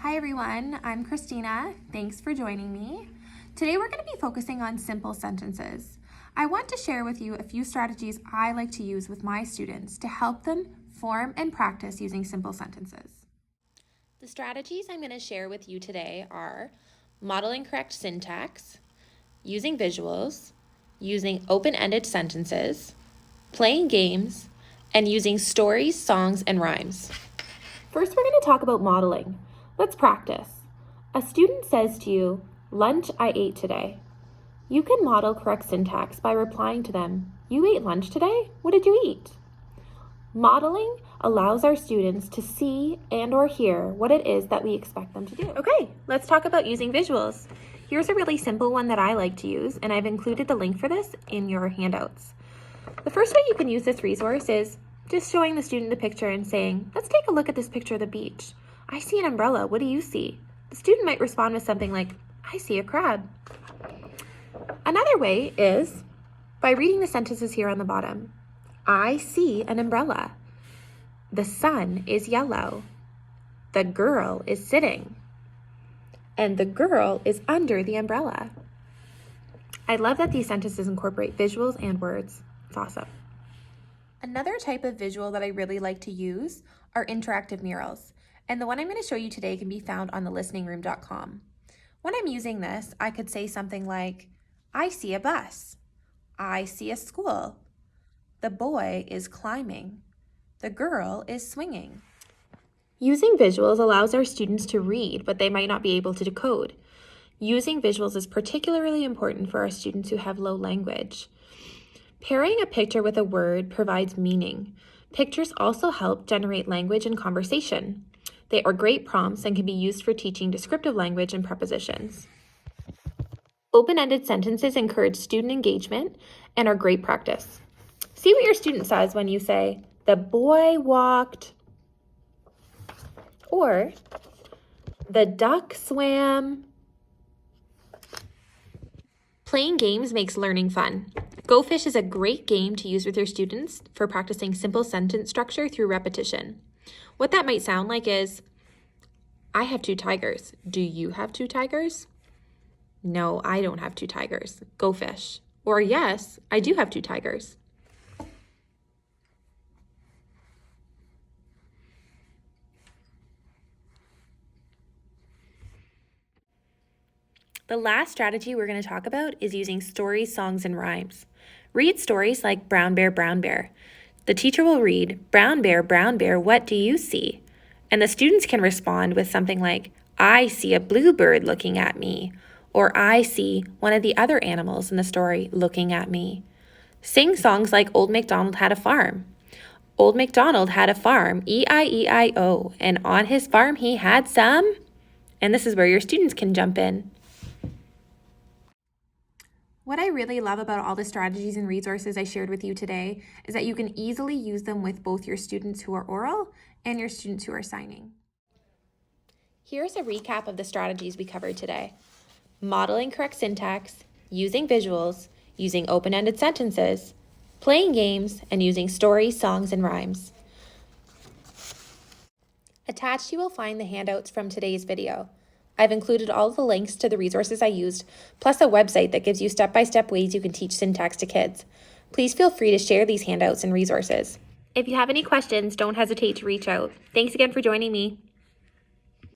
Hi everyone, I'm Christina. Thanks for joining me. Today we're going to be focusing on simple sentences. I want to share with you a few strategies I like to use with my students to help them form and practice using simple sentences. The strategies I'm going to share with you today are modeling correct syntax, using visuals, using open-ended sentences, playing games, and using stories, songs, and rhymes. First, we're going to talk about modeling. Let's practice. A student says to you, "Lunch I ate today." You can model correct syntax by replying to them, "You ate lunch today? What did you eat?" Modeling allows our students to see and or hear what it is that we expect them to do. Okay, let's talk about using visuals. Here's a really simple one that I like to use, and I've included the link for this in your handouts. The first way you can use this resource is just showing the student the picture and saying, "Let's take a look at this picture of the beach. I see an umbrella. What do you see?" The student might respond with something like, "I see a crab." Another way is by reading the sentences here on the bottom. I see an umbrella. The sun is yellow. The girl is sitting. And the girl is under the umbrella. I love that these sentences incorporate visuals and words. It's awesome. Another type of visual that I really like to use are interactive murals. And the one I'm going to show you today can be found on thelisteningroom.com. When I'm using this, I could say something like, I see a bus. I see a school. The boy is climbing. The girl is swinging. Using visuals allows our students to read, but they might not be able to decode. Using visuals is particularly important for our students who have low language. Pairing a picture with a word provides meaning. Pictures also help generate language and conversation. They are great prompts and can be used for teaching descriptive language and prepositions. Open-ended sentences encourage student engagement and are great practice. See what your student says when you say, "The boy walked," or "The duck swam." Playing games makes learning fun. Go Fish is a great game to use with your students for practicing simple sentence structure through repetition. What that might sound like is, I have 2 tigers. Do you have 2 tigers? No, I don't have 2 tigers. Go fish. Or yes, I do have 2 tigers. The last strategy we're going to talk about is using stories, songs, and rhymes. Read stories like Brown Bear, Brown Bear. The teacher will read, Brown Bear, what do you see?" And the students can respond with something like, I see a bluebird looking at me, or I see one of the other animals in the story looking at me. Sing songs like Old MacDonald Had a Farm. Old MacDonald had a farm, E-I-E-I-O, and on his farm he had some, and this is where your students can jump in. What I really love about all the strategies and resources I shared with you today is that you can easily use them with both your students who are oral and your students who are signing. Here's a recap of the strategies we covered today. Modeling correct syntax, using visuals, using open-ended sentences, playing games, and using stories, songs, and rhymes. Attached, you will find the handouts from today's video. I've included all the links to the resources I used, plus a website that gives you step-by-step ways you can teach syntax to kids. Please feel free to share these handouts and resources. If you have any questions, don't hesitate to reach out. Thanks again for joining me.